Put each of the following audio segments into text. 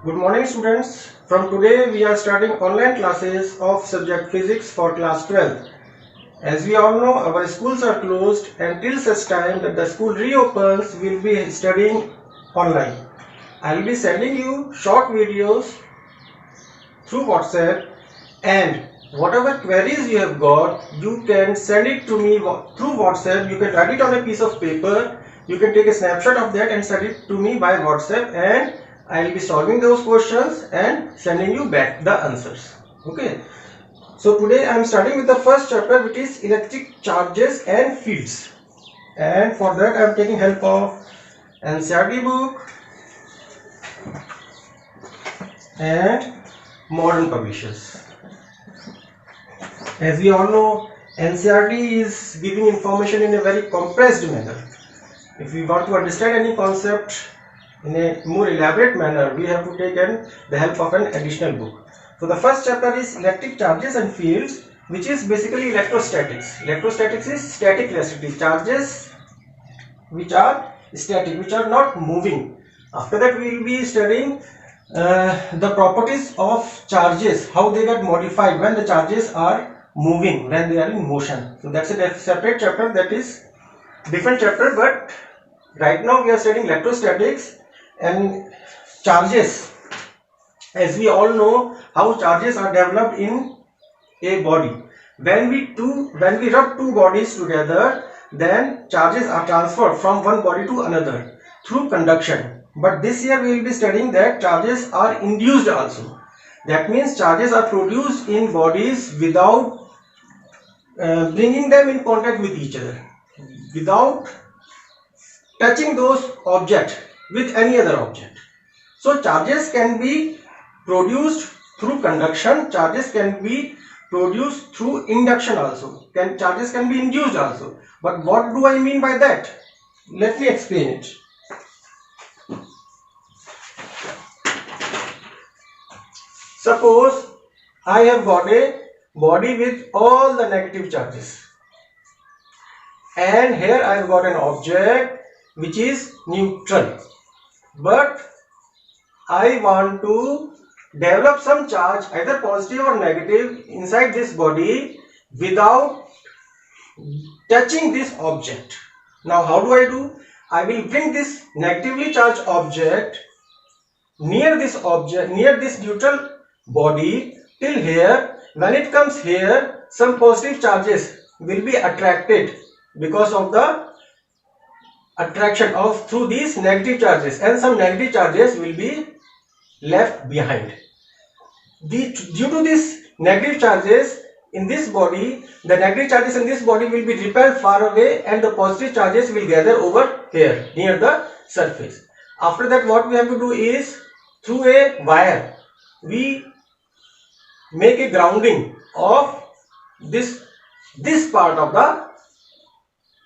Good morning students. From today we are starting online classes of subject physics for class 12. As we all know, our schools are closed until such time that the school reopens we will be studying online. I will be sending you short videos through WhatsApp, and whatever queries you have got, you can send it to me through WhatsApp. You can write it on a piece of paper. You can take a snapshot of that and send it to me by WhatsApp, and I will be solving those questions and sending you back the answers. Okay. So today I am starting with the first chapter, which is electric charges and fields. And for that I am taking help of NCERT book and modern publishers. As we all know, NCERT is giving information in a very compressed manner. If we want to understand any concept in a more elaborate manner, we have to take the help of an additional book. So the first chapter is electric charges and fields, which is basically electrostatics. Electrostatics is static electricity, charges which are static, which are not moving. After that we will be studying the properties of charges, how they get modified when the charges are moving, when they are in motion. So that's a separate chapter, that is different chapter, but right now we are studying electrostatics and charges. As we all know how charges are developed in a body. When we rub two bodies together, then charges are transferred from one body to another through conduction. But this year we will be studying that charges are induced also. That means charges are produced in bodies without bringing them in contact with each other, without touching those objects with any other object. So charges can be produced through conduction, charges can be produced through induction also, charges can be induced also. But what do I mean by that? Let me explain it. Suppose I have got a body with all the negative charges, and here I have got an object which is neutral, but I want to develop some charge, either positive or negative, inside this body without touching this object. Now how do I do? I will bring this negatively charged object near this neutral body till here. When it comes here, some positive charges will be attracted because of the attraction of through these negative charges, and some negative charges will be left behind. Due to these negative charges in this body, the negative charges in this body will be repelled far away, and the positive charges will gather over here near the surface. After that, what we have to do is, through a wire, we make a grounding of this part of the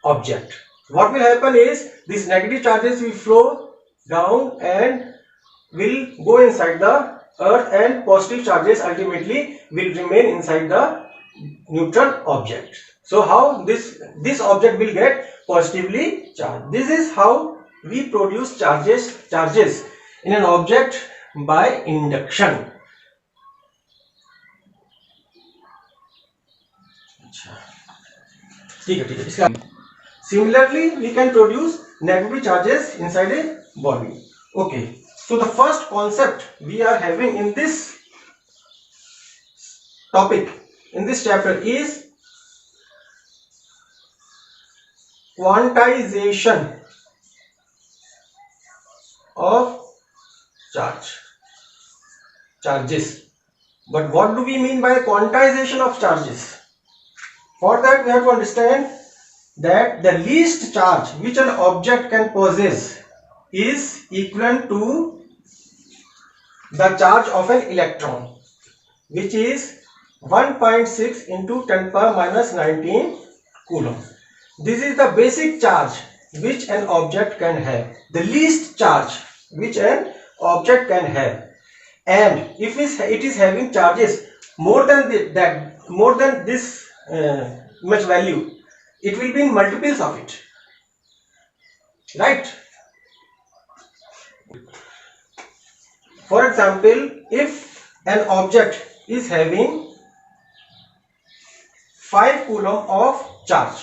object. What will happen is, these negative charges will flow down and will go inside the earth, and positive charges ultimately will remain inside the neutral object. So how this object will get positively charged. This is how we produce charges in an object by induction. Similarly, we can produce negative charges inside a body. Okay. So the first concept we are having in this topic, in this chapter, is quantization of charges. But what do we mean by quantization of charges? For that we have to understand that the least charge which an object can possess is equivalent to the charge of an electron, which is 1.6 into 10 power minus 19 coulomb. This is the basic charge which an object can have, the least charge which an object can have. And if it is having charges more than this much value, it will be in multiples of it, right? For example, if an object is having 5 coulomb of charge,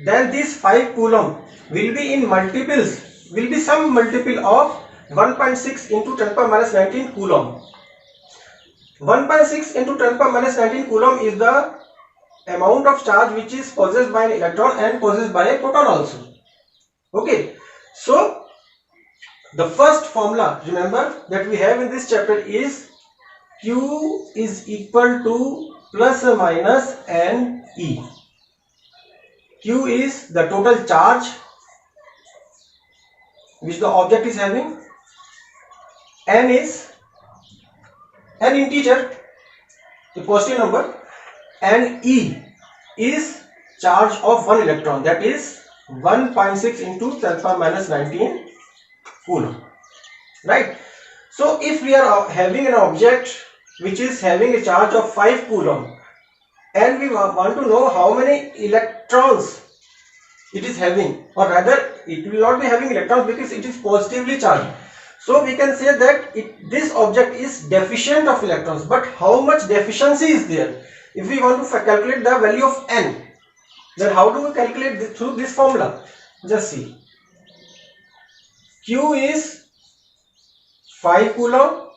then this 5 coulomb will be in multiples, will be some multiple of 1.6 into 10 power minus 19 coulomb. 1.6 into 10 power minus 19 coulomb is the amount of charge which is possessed by an electron and possessed by a proton also. Okay, so the first formula, remember, that we have in this chapter is Q is equal to plus or minus NE. Q is the total charge which the object is having. N is an integer, a positive number, and E is charge of one electron, that is 1.6 into 10 power minus 19 coulomb, right? So if we are having an object which is having a charge of 5 coulomb and we want to know how many electrons it is having, or rather it will not be having electrons because it is positively charged, so we can say that this object is deficient of electrons. But how much deficiency is there? If we want to calculate the value of N, then how do we calculate this? Through this formula. Just see, Q is 5 coulomb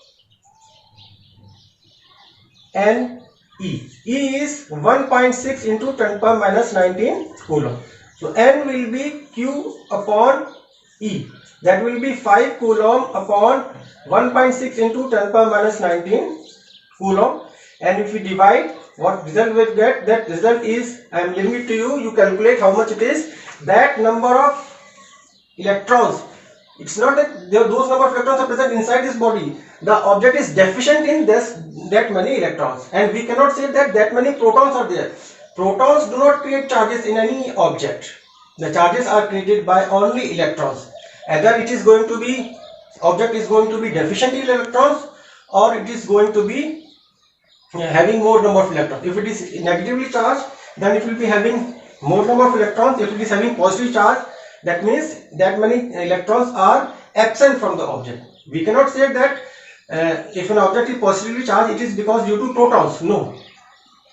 and E is 1.6 into 10 power minus 19 coulomb. So N will be Q upon E, that will be 5 coulomb upon 1.6 into 10 power minus 19 coulomb, and if we divide, what result we get, that result is, I am leaving it to you, you calculate how much it is. That number of electrons, it's not that those number of electrons are present inside this body, the object is deficient in that many electrons, and we cannot say that that many protons are there. Protons do not create charges in any object. The charges are created by only electrons. Either it is going to be, object is going to be deficient in electrons, or it is going to be having more number of electrons. If it is negatively charged, then it will be having more number of electrons. If it is having positive charge, that means that many electrons are absent from the object. We cannot say that if an object is positively charged, it is because due to protons. No.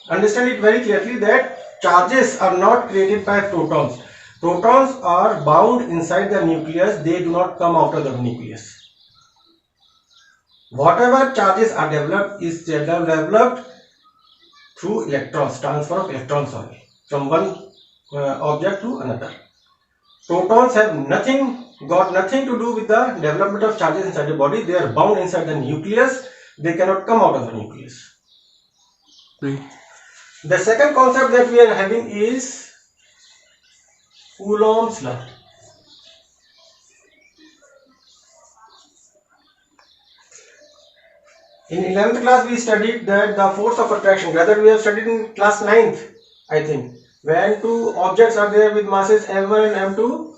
Understand it very clearly that charges are not created by protons. Protons are bound inside the nucleus, they do not come out of the nucleus. Whatever charges are developed is developed through electrons, transfer of electrons only from one object to another. Protons have got nothing to do with the development of charges inside the body. They are bound inside the nucleus, they cannot come out of the nucleus. Right. The second concept that we are having is Coulomb's law. In 11th class we studied that the force of attraction, rather we have studied in class 9th, I think, when two objects are there with masses m1 and m2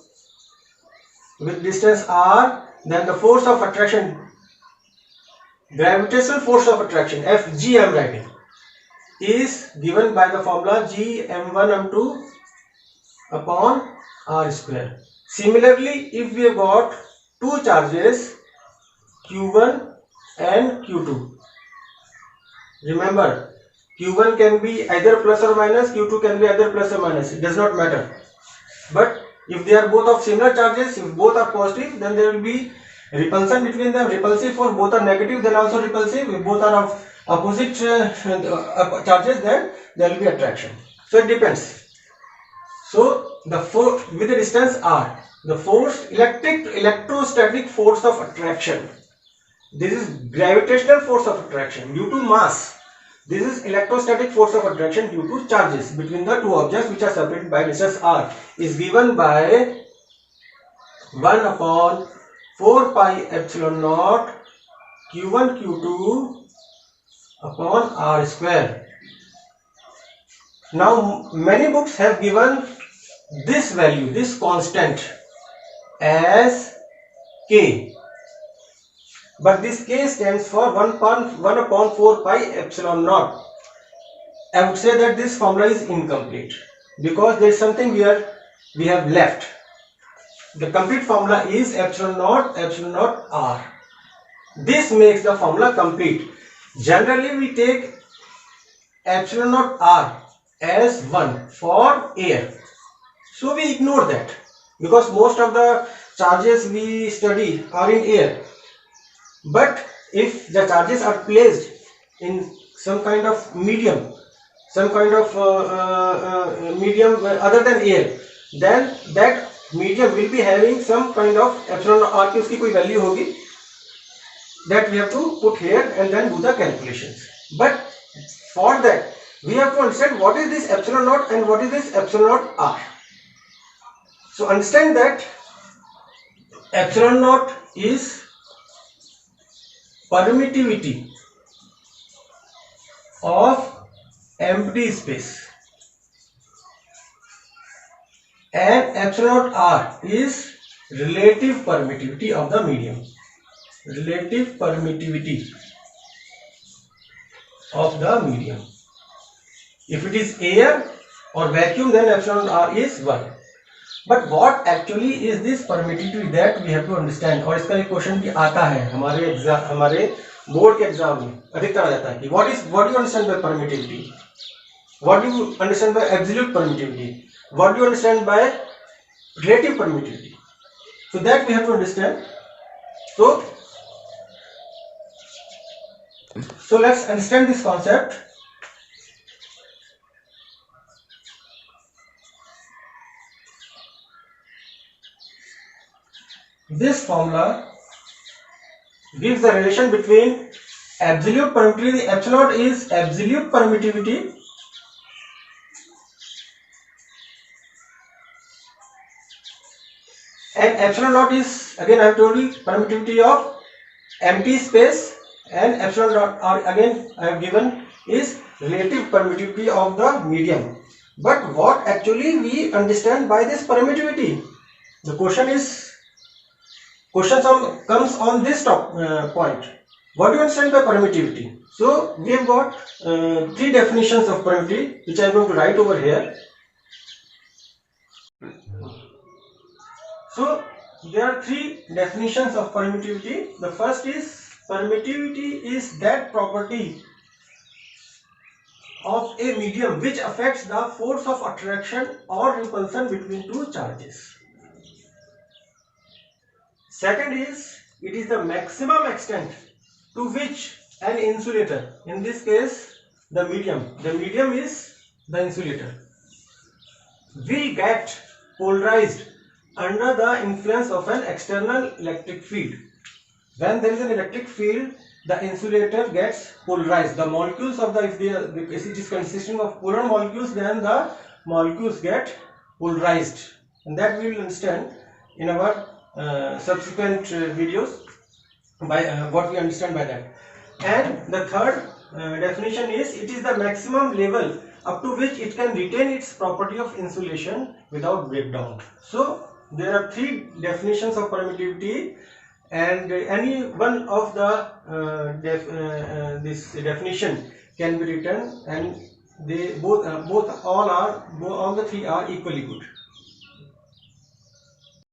with distance r, then the force of attraction, gravitational force of attraction, Fg I am writing, is given by the formula Gm1m2 upon r square. Similarly, if we have got two charges q1 and q2, remember q1 can be either plus or minus, q2 can be either plus or minus, it does not matter. But if they are both of similar charges, if both are positive, then there will be repulsion between them. Repulsive for both are negative, then also repulsive. If both are of opposite charges, then there will be attraction. So it depends. So the force with the distance r, the force, electrostatic force of attraction, this is gravitational force of attraction due to mass. This is electrostatic force of attraction due to charges between the two objects which are separated by distance r, is given by 1 upon 4 pi epsilon naught q1 q2 upon r square. Now many books have given this value, this constant, as k, but this k stands for 1 upon 4 pi epsilon naught. I would say that this formula is incomplete because there is something where we have left. The complete formula is epsilon naught r. This makes the formula complete. Generally we take epsilon naught R as 1 for air. So we ignore that because most of the charges we study are in air. But if the charges are placed in some kind of medium, some kind of medium other than air, then that medium will be having some kind of epsilon r की उसकी कोई value होगी that we have to put here and then do the calculations. But for that we have to understand what is this epsilon naught and what is this epsilon naught r. So understand that epsilon naught is permittivity of empty space and epsilon naught r is relative permittivity of the medium. Relative permittivity of the medium. If it is air or vacuum, then epsilon r is 1. But what actually is this permittivity, that we have to understand. और इसका एक question भी आता है हमारे board के exam में अधिकतर आ जाता है कि what do you understand by permittivity, what do you understand by absolute permittivity, what do you understand by relative permittivity. So that we have to understand. So let's understand this concept. This formula gives the relation between absolute permittivity. The epsilon naught is absolute permittivity and epsilon naught is, again I have told you, permittivity of empty space, and epsilon naught r again I have given is relative permittivity of the medium. But what actually we understand by this permittivity? The question comes on this point. What do you understand by permittivity? So we have got three definitions of permittivity, which I am going to write over here. So there are three definitions of permittivity. The first is, permittivity is that property of a medium which affects the force of attraction or repulsion between two charges. Second is, it is the maximum extent to which an insulator, in this case the medium is the insulator, will get polarized under the influence of an external electric field. When there is an electric field, the insulator gets polarized. The molecules of if it is consisting of polar molecules, then the molecules get polarized, and that we will understand in our subsequent videos by what we understand by that. And the third definition is, it is the maximum level up to which it can retain its property of insulation without breakdown. So there are three definitions of permittivity, and any one of the this definition can be written, and they all the three are equally good.